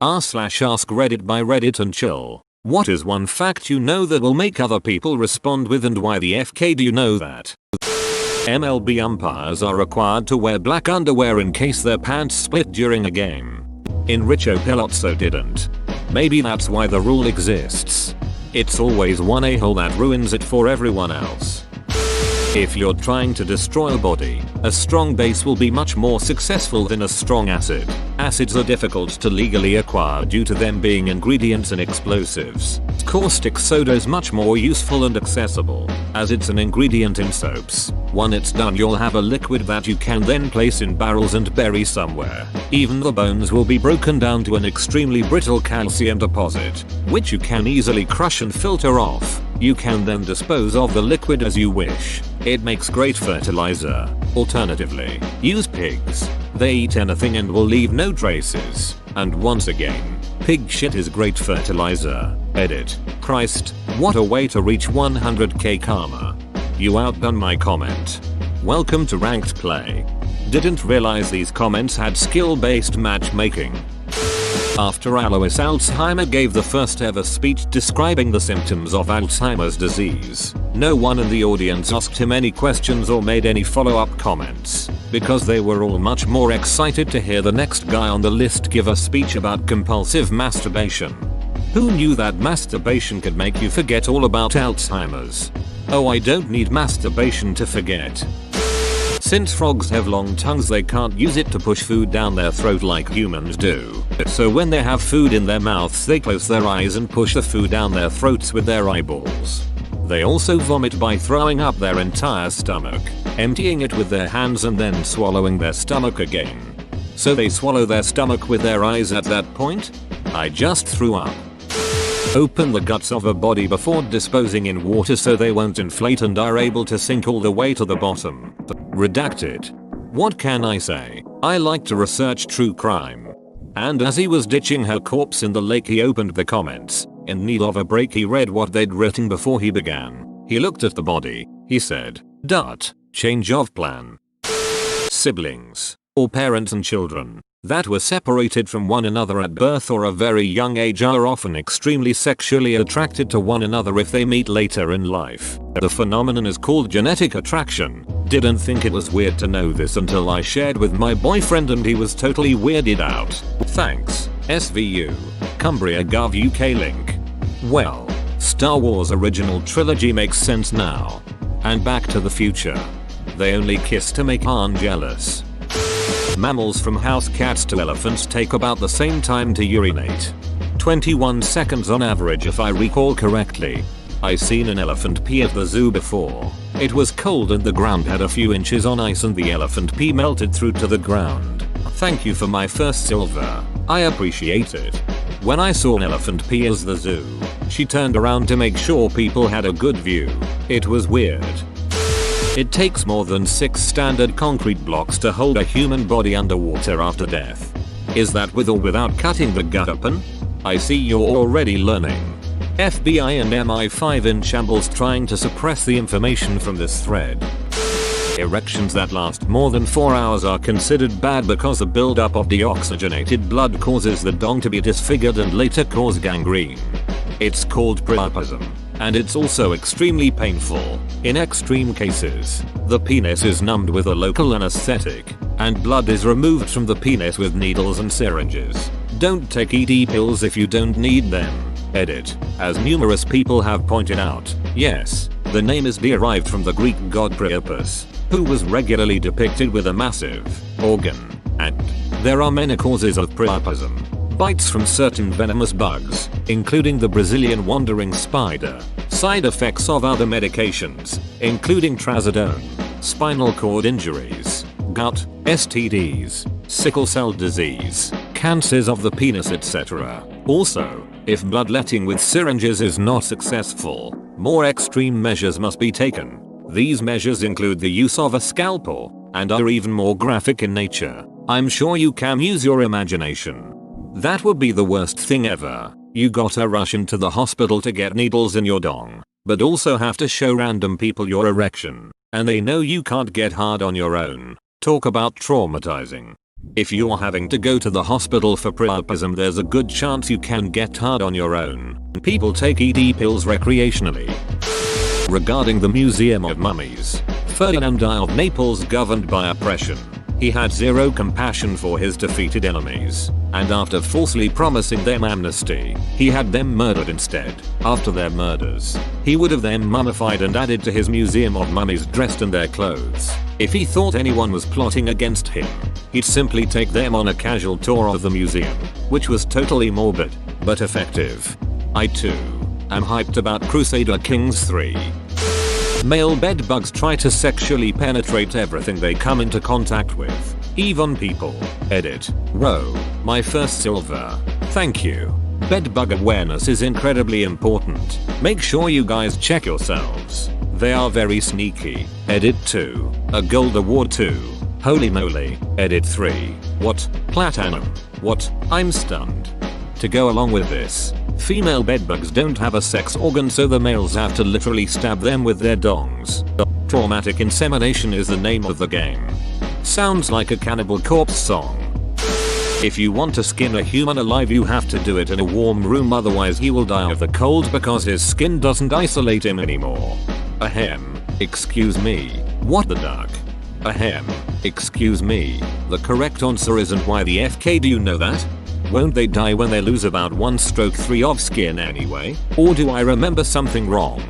r/AskReddit by Reddit and chill. What is one fact you know that will make other people respond with, and why the FK do you know that? MLB umpires are required to wear black underwear in case their pants split during a game. Enrico Pelozzo didn't. Maybe that's why the rule exists. It's always one a-hole that ruins it for everyone else. If you're trying to destroy a body, a strong base will be much more successful than a strong acid. Acids are difficult to legally acquire due to them being ingredients in explosives. Caustic soda is much more useful and accessible, as it's an ingredient in soaps. When it's done, you'll have a liquid that you can then place in barrels and bury somewhere. Even the bones will be broken down to an extremely brittle calcium deposit, which you can easily crush and filter off. You can then dispose of the liquid as you wish. It makes great fertilizer. Alternatively, use pigs. They eat anything and will leave no traces. And once again, pig shit is great fertilizer. Edit. Christ, what a way to reach 100k karma. You outdone my comment. Welcome to ranked play. Didn't realize these comments had skill-based matchmaking. After Alois Alzheimer gave the first ever speech describing the symptoms of Alzheimer's disease, no one in the audience asked him any questions or made any follow-up comments, because they were all much more excited to hear the next guy on the list give a speech about compulsive masturbation. Who knew that masturbation could make you forget all about Alzheimer's? Oh, I don't need masturbation to forget. Since frogs have long tongues, they can't use it to push food down their throat like humans do. So when they have food in their mouths, they close their eyes and push the food down their throats with their eyeballs. They also vomit by throwing up their entire stomach, emptying it with their hands and then swallowing their stomach again. So they swallow their stomach with their eyes at that point? I just threw up. Open the guts of a body before disposing in water so they won't inflate and are able to sink all the way to the bottom. Redacted. What can I say? I like to research true crime. And as he was ditching her corpse in the lake, he opened the comments. In need of a break, he read what they'd written before he began. He looked at the body. He said, change of plan. Siblings, or parents and children, that were separated from one another at birth or a very young age are often extremely sexually attracted to one another if they meet later in life. The phenomenon is called genetic attraction. Didn't think it was weird to know this until I shared with my boyfriend and he was totally weirded out. Thanks, SVU. Cumbria Gov UK link. Well, Star Wars original trilogy makes sense now. And Back to the Future. They only kiss to make Han jealous. Mammals from house cats to elephants take about the same time to urinate. 21 seconds on average if I recall correctly. I seen an elephant pee at the zoo before. It was cold and the ground had a few inches on ice and the elephant pee melted through to the ground. Thank you for my first silver. I appreciate it. When I saw an elephant pee at the zoo, she turned around to make sure people had a good view. It was weird. It takes more than 6 standard concrete blocks to hold a human body underwater after death. Is that with or without cutting the gut open? I see you're already learning. FBI and MI5 in shambles trying to suppress the information from this thread. Erections that last more than 4 hours are considered bad because the buildup of deoxygenated blood causes the dong to be disfigured and later cause gangrene. It's called priapism, and it's also extremely painful. In extreme cases, the penis is numbed with a local anesthetic, and blood is removed from the penis with needles and syringes. Don't take ED pills if you don't need them. Edit. As numerous people have pointed out, yes, the name is derived from the Greek god Priapus, who was regularly depicted with a massive organ, and there are many causes of priapism. Bites from certain venomous bugs, including the Brazilian wandering spider. Side effects of other medications, including trazodone, spinal cord injuries, gut, STDs, sickle cell disease, cancers of the penis, etc. Also, if bloodletting with syringes is not successful, more extreme measures must be taken. These measures include the use of a scalpel, and are even more graphic in nature. I'm sure you can use your imagination. That would be the worst thing ever. You gotta rush into the hospital to get needles in your dong, but also have to show random people your erection, and they know you can't get hard on your own. Talk about traumatizing. If you're having to go to the hospital for priapism, there's a good chance you can get hard on your own. People take ED pills recreationally. Regarding the Museum of Mummies, Ferdinand I of Naples governed by oppression. He had zero compassion for his defeated enemies, and after falsely promising them amnesty, he had them murdered instead. After their murders, he would have them mummified and added to his museum of mummies dressed in their clothes. If he thought anyone was plotting against him, he'd simply take them on a casual tour of the museum, which was totally morbid, but effective. I too am hyped about Crusader Kings 3. Male bedbugs try to sexually penetrate everything they come into contact with, even people. Edit. Row. My first silver. Thank you. Bedbug awareness is incredibly important. Make sure you guys check yourselves. They are very sneaky. Edit 2. A gold award 2. Holy moly. Edit 3. What? Platinum. What? I'm stunned. To go along with this, female bedbugs don't have a sex organ, so the males have to literally stab them with their dongs. Traumatic insemination is the name of the game. Sounds like a Cannibal Corpse song. If you want to skin a human alive, you have to do it in a warm room, otherwise he will die of the cold because his skin doesn't isolate him anymore. Ahem. Excuse me. What the duck? Ahem. Excuse me. The correct answer isn't why the FK, do you know that? Won't they die when they lose about 1/3 of skin anyway? Or do I remember something wrong?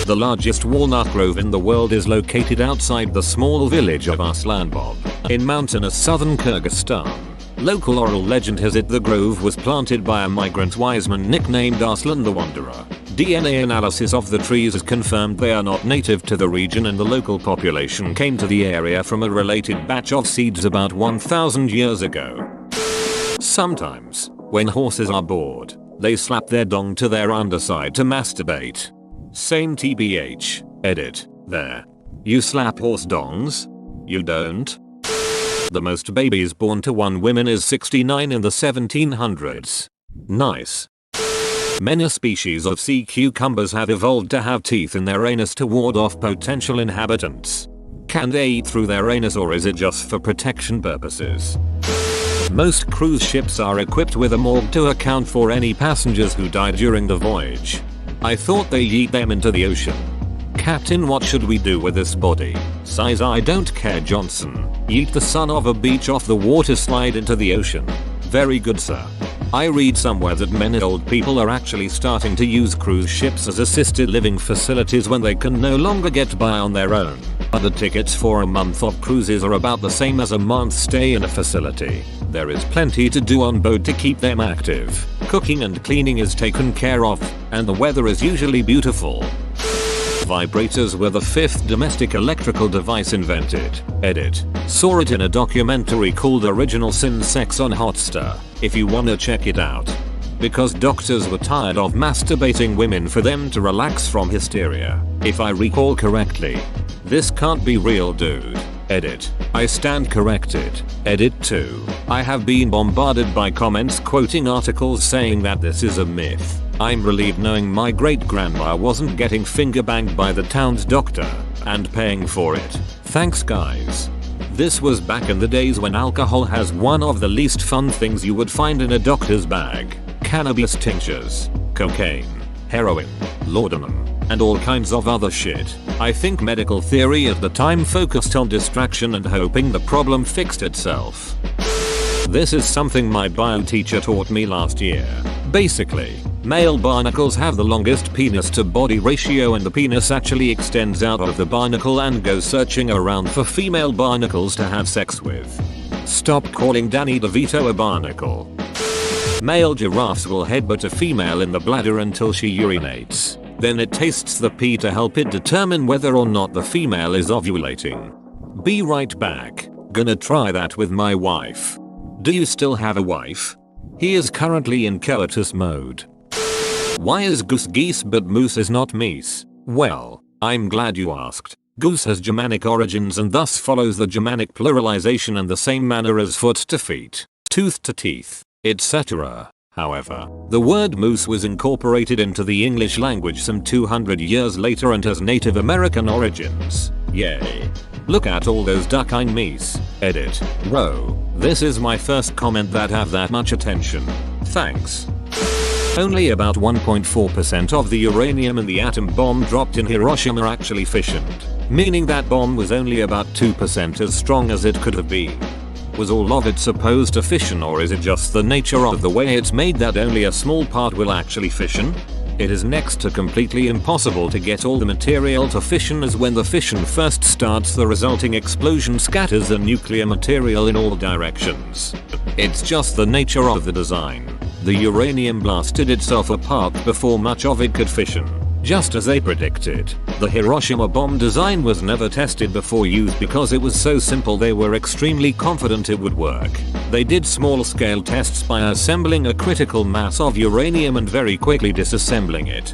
The largest walnut grove in the world is located outside the small village of Arslanbob, in mountainous southern Kyrgyzstan. Local oral legend has it the grove was planted by a migrant wise man nicknamed Arslan the Wanderer. DNA analysis of the trees has confirmed they are not native to the region, and the local population came to the area from a related batch of seeds about 1000 years ago. Sometimes, when horses are bored, they slap their dong to their underside to masturbate. Same TBH. Edit. There. You slap horse dongs? You don't? The most babies born to one woman is 69 in the 1700s. Nice. Many species of sea cucumbers have evolved to have teeth in their anus to ward off potential inhabitants. Can they eat through their anus, or is it just for protection purposes? Most cruise ships are equipped with a morgue to account for any passengers who died during the voyage. I thought they yeet them into the ocean. Captain, what should we do with this body? Size I don't care, Johnson. Yeet the son of a beach off the water slide into the ocean. Very good, sir. I read somewhere that many old people are actually starting to use cruise ships as assisted living facilities when they can no longer get by on their own. But the tickets for a month of cruises are about the same as a month's stay in a facility. There is plenty to do on board to keep them active. Cooking and cleaning is taken care of, and the weather is usually beautiful. Vibrators were the 5th domestic electrical device invented. Edit. Saw it in a documentary called Original Sin Sex on Hotstar, if you wanna check it out. Because doctors were tired of masturbating women for them to relax from hysteria, if I recall correctly. This can't be real, dude. Edit. I stand corrected. Edit 2. I have been bombarded by comments quoting articles saying that this is a myth. I'm relieved knowing my great-grandma wasn't getting finger-banged by the town's doctor and paying for it. Thanks, guys. This was back in the days when alcohol has one of the least fun things you would find in a doctor's bag. Cannabis tinctures, cocaine, heroin, laudanum, and all kinds of other shit. I think medical theory at the time focused on distraction and hoping the problem fixed itself. This is something my bio teacher taught me last year. Basically, male barnacles have the longest penis to body ratio, and the penis actually extends out of the barnacle and goes searching around for female barnacles to have sex with. Stop calling Danny DeVito a barnacle. Male giraffes will headbutt a female in the bladder until she urinates. Then it tastes the pee to help it determine whether or not the female is ovulating. Be right back. Gonna try that with my wife. Do you still have a wife? He is currently in coitus mode. Why is goose geese but moose is not meese? Well, I'm glad you asked. Goose has Germanic origins and thus follows the Germanic pluralization in the same manner as foot to feet, tooth to teeth, etc. However, the word moose was incorporated into the English language some 200 years later and has Native American origins. Yay. Look at all those duck-eyed meese. Edit. Whoa, this is my first comment that have that much attention. Thanks. Only about 1.4% of the uranium in the atom bomb dropped in Hiroshima actually fissioned, meaning that bomb was only about 2% as strong as it could have been. Was all of it supposed to fission, or is it just the nature of the way it's made that only a small part will actually fission? It is next to completely impossible to get all the material to fission, as when the fission first starts the resulting explosion scatters the nuclear material in all directions. It's just the nature of the design. The uranium blasted itself apart before much of it could fission. Just as they predicted, the Hiroshima bomb design was never tested before use because it was so simple they were extremely confident it would work. They did small-scale tests by assembling a critical mass of uranium and very quickly disassembling it.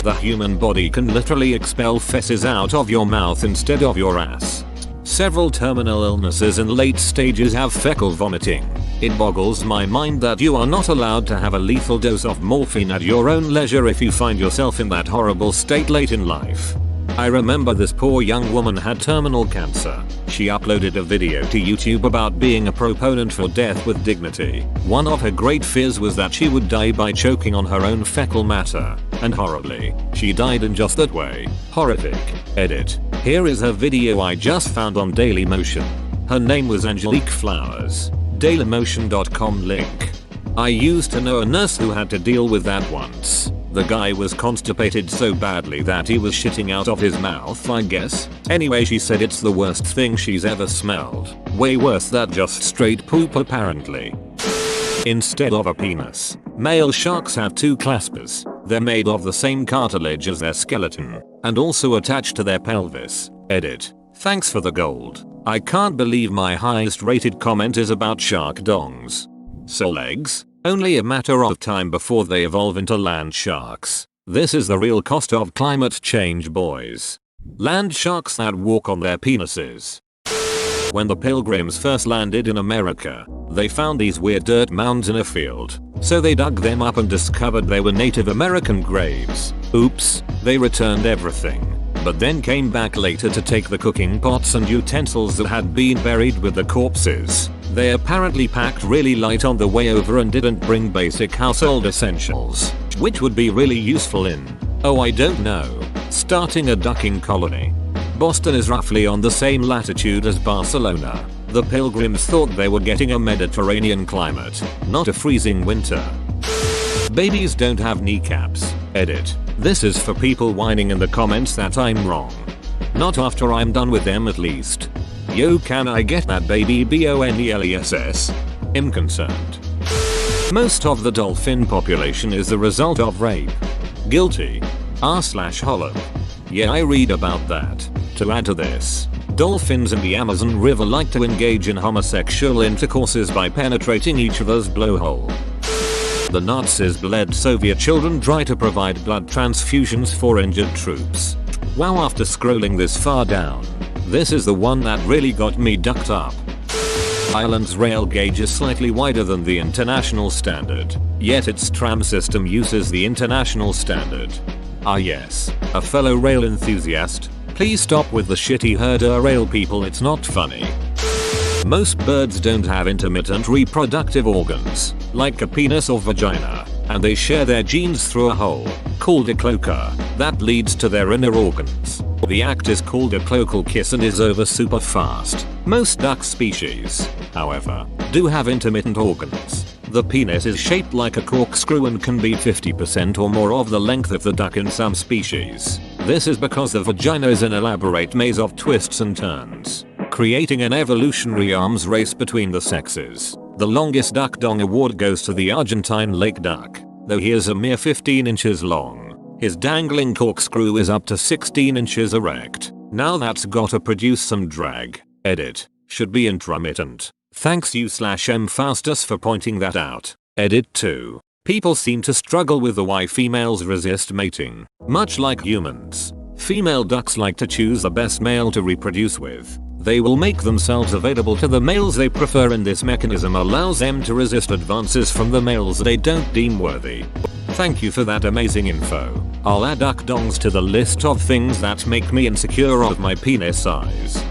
The human body can literally expel feces out of your mouth instead of your ass. Several terminal illnesses in late stages have fecal vomiting. It boggles my mind that you are not allowed to have a lethal dose of morphine at your own leisure if you find yourself in that horrible state late in life. I remember this poor young woman had terminal cancer. She uploaded a video to YouTube about being a proponent for death with dignity. One of her great fears was that she would die by choking on her own fecal matter. And horribly, she died in just that way. Horrific. Edit. Here is her video I just found on Dailymotion. Her name was Angelique Flowers. Dailymotion.com link. I used to know a nurse who had to deal with that once. The guy was constipated so badly that he was shitting out of his mouth, I guess. Anyway, she said it's the worst thing she's ever smelled. Way worse than just straight poop apparently. Instead of a penis, male sharks have two claspers. They're made of the same cartilage as their skeleton, and also attached to their pelvis. Edit. Thanks for the gold. I can't believe my highest rated comment is about shark dongs. So legs? Only a matter of time before they evolve into land sharks. This is the real cost of climate change, boys. Land sharks that walk on their penises. When the Pilgrims first landed in America, they found these weird dirt mounds in a field. So they dug them up and discovered they were Native American graves. Oops, they returned everything. But then came back later to take the cooking pots and utensils that had been buried with the corpses. They apparently packed really light on the way over and didn't bring basic household essentials, which would be really useful in, oh I don't know, starting a ducking colony. Boston is roughly on the same latitude as Barcelona. The Pilgrims thought they were getting a Mediterranean climate, not a freezing winter. Babies don't have kneecaps. Edit. This is for people whining in the comments that I'm wrong. Not after I'm done with them at least. Yo, can I get that baby boneless? I'm concerned. Most of the dolphin population is the result of rape. Guilty. r/hollow. Yeah, I read about that. To add to this, dolphins in the Amazon River like to engage in homosexual intercourses by penetrating each other's blowhole. The Nazis bled Soviet children dry to provide blood transfusions for injured troops. Wow, after scrolling this far down, this is the one that really got me ducked up. Ireland's rail gauge is slightly wider than the international standard, yet its tram system uses the international standard. Ah yes, a fellow rail enthusiast, please stop with the shitty herder rail people, it's not funny. Most birds don't have intermittent reproductive organs, like a penis or vagina, and they share their genes through a hole, called a cloaca, that leads to their inner organs. The act is called a cloacal kiss and is over super fast. Most duck species, however, do have intermittent organs. The penis is shaped like a corkscrew and can be 50% or more of the length of the duck in some species. This is because the vagina is an elaborate maze of twists and turns, creating an evolutionary arms race between the sexes. The longest duck dong award goes to the Argentine lake duck, though he is a mere 15 inches long. His dangling corkscrew is up to 16 inches erect. Now that's gotta produce some drag. Edit. Should be intermittent. Thanks you/M Faustus for pointing that out. Edit 2. People seem to struggle with the why females resist mating. Much like humans, female ducks like to choose the best male to reproduce with. They will make themselves available to the males they prefer, and this mechanism allows them to resist advances from the males they don't deem worthy. Thank you for that amazing info. I'll add duck dongs to the list of things that make me insecure of my penis size.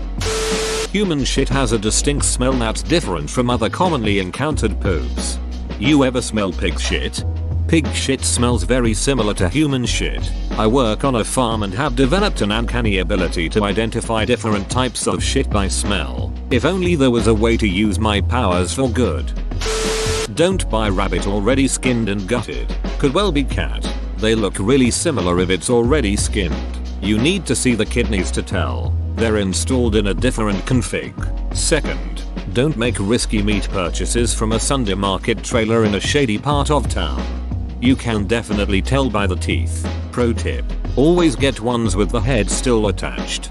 Human shit has a distinct smell that's different from other commonly encountered poops. You ever smell pig shit? Pig shit smells very similar to human shit. I work on a farm and have developed an uncanny ability to identify different types of shit by smell. If only there was a way to use my powers for good. Don't buy rabbit already skinned and gutted. Could well be cat. They look really similar if it's already skinned. You need to see the kidneys to tell. They're installed in a different config. Second, don't make risky meat purchases from a Sunday market trailer in a shady part of town. You can definitely tell by the teeth. Pro tip, always get ones with the head still attached.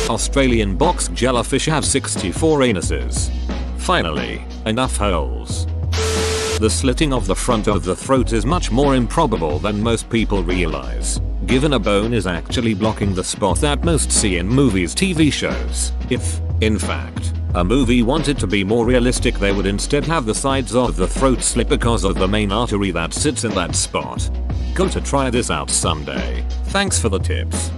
Australian box jellyfish have 64 anuses. Finally, enough holes. The slitting of the front of the throat is much more improbable than most people realize, given a bone is actually blocking the spot that most see in movies, TV shows. If, in fact, a movie wanted to be more realistic, they would instead have the sides of the throat slit because of the main artery that sits in that spot. Got to try this out someday. Thanks for the tips.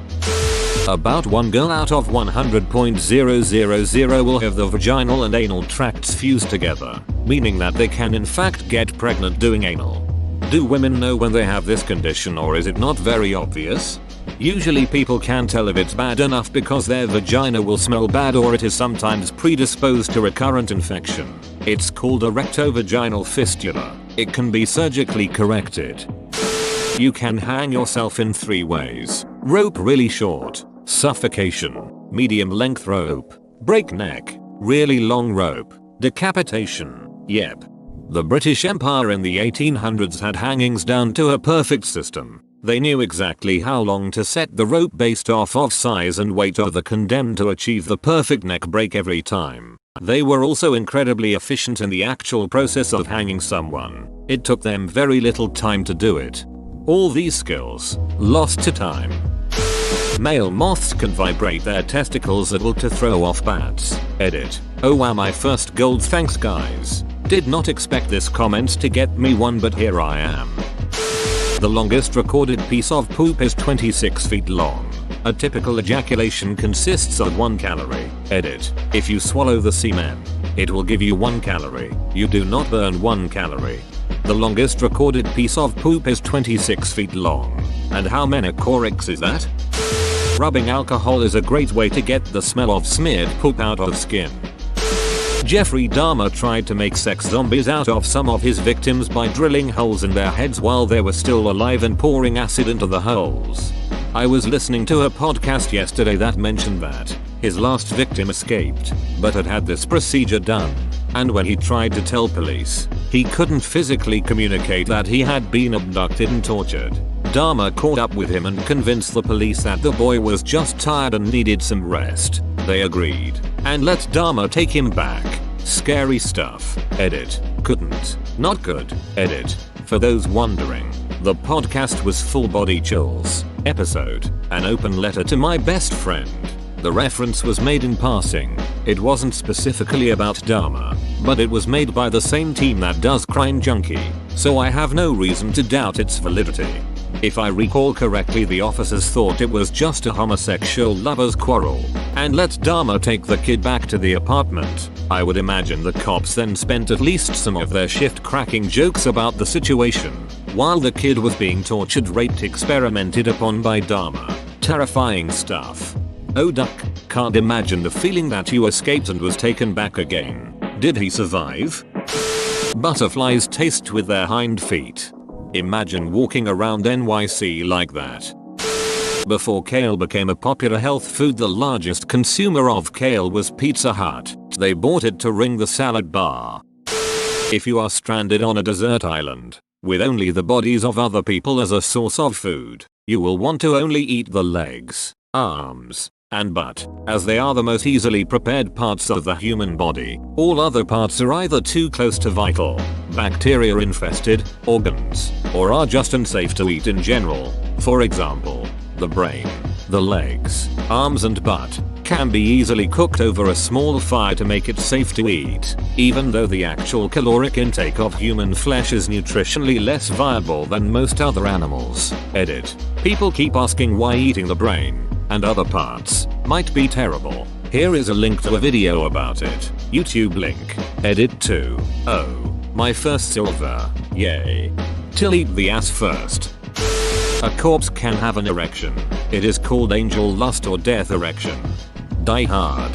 About 1 girl out of 100.000 will have the vaginal and anal tracts fused together, meaning that they can in fact get pregnant doing anal. Do women know when they have this condition, or is it not very obvious? Usually people can tell if it's bad enough because their vagina will smell bad, or it is sometimes predisposed to recurrent infection. It's called a rectovaginal fistula. It can be surgically corrected. You can hang yourself in 3 ways. Rope really short, suffocation, medium length rope, breakneck, really long rope, decapitation, yep. The British Empire in the 1800s had hangings down to a perfect system. They knew exactly how long to set the rope based off of size and weight of the condemned to achieve the perfect neck break every time. They were also incredibly efficient in the actual process of hanging someone. It took them very little time to do it. All these skills, lost to time. Male moths can vibrate their testicles at will to throw off bats. Edit. Oh wow, my first gold, thanks guys. Did not expect this comment to get me one, but here I am. The longest recorded piece of poop is 26 feet long. A typical ejaculation consists of 1 calorie. Edit. If you swallow the semen, it will give you 1 calorie. You do not burn 1 calorie. The longest recorded piece of poop is 26 feet long. And how many corics is that? Rubbing alcohol is a great way to get the smell of smeared poop out of skin. Jeffrey Dahmer tried to make sex zombies out of some of his victims by drilling holes in their heads while they were still alive and pouring acid into the holes. I was listening to a podcast yesterday that mentioned that his last victim escaped, but had this procedure done. And when he tried to tell police, he couldn't physically communicate that he had been abducted and tortured. Dahmer caught up with him and convinced the police that the boy was just tired and needed some rest. They agreed and let Dahmer take him back. Scary stuff. Edit. Couldn't. Not good. Edit. For those wondering, the podcast was Full Body Chills episode, an open letter to my best friend. The reference was made in passing. It wasn't specifically about Dahmer, but it was made by the same team that does Crime Junkie, so I have no reason to doubt its validity. If I recall correctly, the officers thought it was just a homosexual lovers quarrel and let Dahmer take the kid back to the apartment. I would imagine the cops then spent at least some of their shift cracking jokes about the situation while the kid was being tortured, raped, experimented upon by Dahmer. Terrifying stuff. Oh duck, can't imagine the feeling that you escaped and was taken back again. Did he survive? Butterflies taste with their hind feet. Imagine walking around NYC like that. Before kale became a popular health food, the largest consumer of kale was Pizza Hut. They bought it to ring the salad bar. If you are stranded on a desert island with only the bodies of other people as a source of food, you will want to only eat the legs, arms, and butt, as they are the most easily prepared parts of the human body. All other parts are either too close to vital, bacteria infested organs, or are just unsafe to eat in general. For example, the brain, the legs, arms and butt can be easily cooked over a small fire to make it safe to eat, even though the actual caloric intake of human flesh is nutritionally less viable than most other animals. Edit. People keep asking why eating the brain and other parts might be terrible. Here is a link to a video about it. YouTube link. Edit 2. Oh, my first silver. Yay. Till eat the ass first. A corpse can have an erection. It is called angel lust or death erection. Die Hard.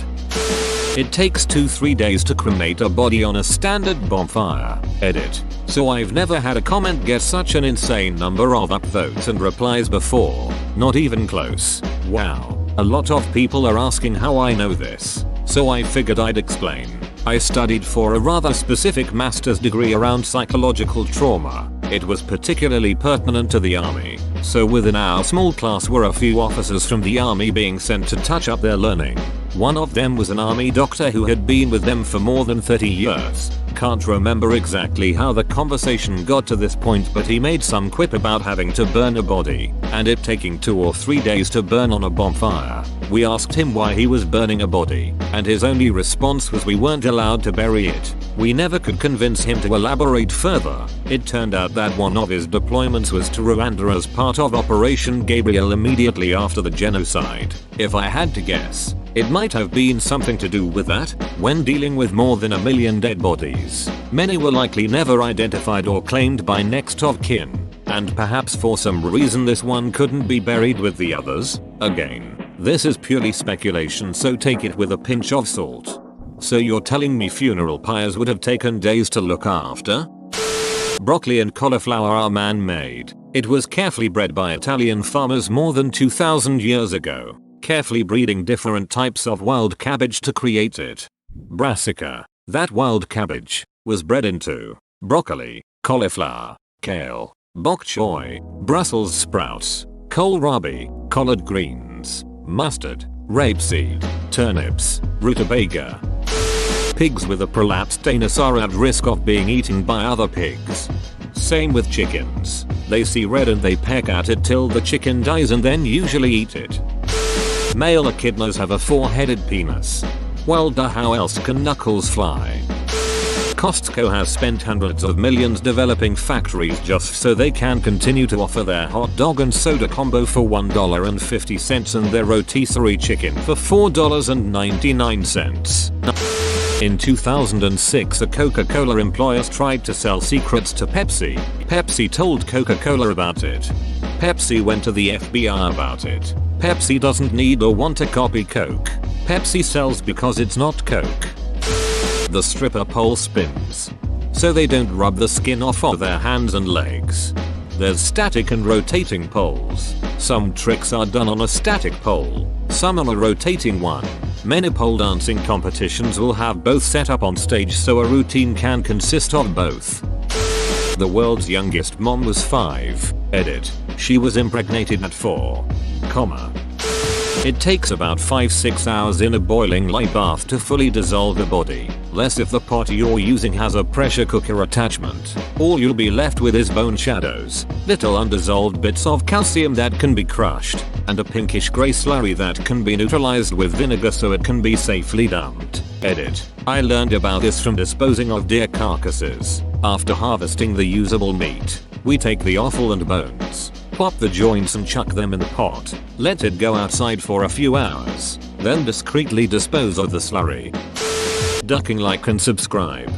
It takes 2-3 days to cremate a body on a standard bonfire. Edit. So I've never had a comment get such an insane number of upvotes and replies before. Not even close. Wow. A lot of people are asking how I know this. So I figured I'd explain. I studied for a rather specific master's degree around psychological trauma. It was particularly pertinent to the army. So within our small class were a few officers from the army being sent to touch up their learning. One of them was an army doctor who had been with them for more than 30 years. Can't remember exactly how the conversation got to this point, but he made some quip about having to burn a body and it taking 2 or 3 days to burn on a bonfire. We asked him why he was burning a body, and his only response was we weren't allowed to bury it. We never could convince him to elaborate further. It turned out that one of his deployments was to Rwanda as part of Operation Gabriel immediately after the genocide. If I had to guess, it might have been something to do with that. When dealing with more than 1 million dead bodies, many were likely never identified or claimed by next of kin, and perhaps for some reason this one couldn't be buried with the others. Again, this is purely speculation, so take it with a pinch of salt. So you're telling me funeral pyres would have taken days to look after? Broccoli and cauliflower are man-made. It was carefully bred by Italian farmers more than 2,000 years ago, carefully breeding different types of wild cabbage to create it. Brassica, that wild cabbage, was bred into broccoli, cauliflower, kale, bok choy, Brussels sprouts, kohlrabi, collard greens, mustard, rapeseed, turnips, rutabaga. Pigs with a prolapsed anus are at risk of being eaten by other pigs. Same with chickens. They see red and they peck at it till the chicken dies and then usually eat it. Male echidnas have a 4-headed penis. Well duh, how else can knuckles fly? Costco has spent hundreds of millions developing factories just so they can continue to offer their hot dog and soda combo for $1.50 and their rotisserie chicken for $4.99. In 2006, a Coca-Cola employee tried to sell secrets to Pepsi. Pepsi told Coca-Cola about it. Pepsi went to the FBI about it. Pepsi doesn't need or want to copy Coke. Pepsi sells because it's not Coke. The stripper pole spins, so they don't rub the skin off of their hands and legs. There's static and rotating poles. Some tricks are done on a static pole, some on a rotating one. Many pole dancing competitions will have both set up on stage, so a routine can consist of both. The world's youngest mom was 5. Edit. She was impregnated at 4. It takes about 5-6 hours in a boiling lye bath to fully dissolve the body, less if the pot you're using has a pressure cooker attachment. All you'll be left with is bone shadows, little undissolved bits of calcium that can be crushed, and a pinkish grey slurry that can be neutralized with vinegar so it can be safely dumped. Edit. I learned about this from disposing of deer carcasses. After harvesting the usable meat, we take the offal and bones, pop the joints and chuck them in the pot, let it go outside for a few hours, then discreetly dispose of the slurry. Ducking, like and subscribe.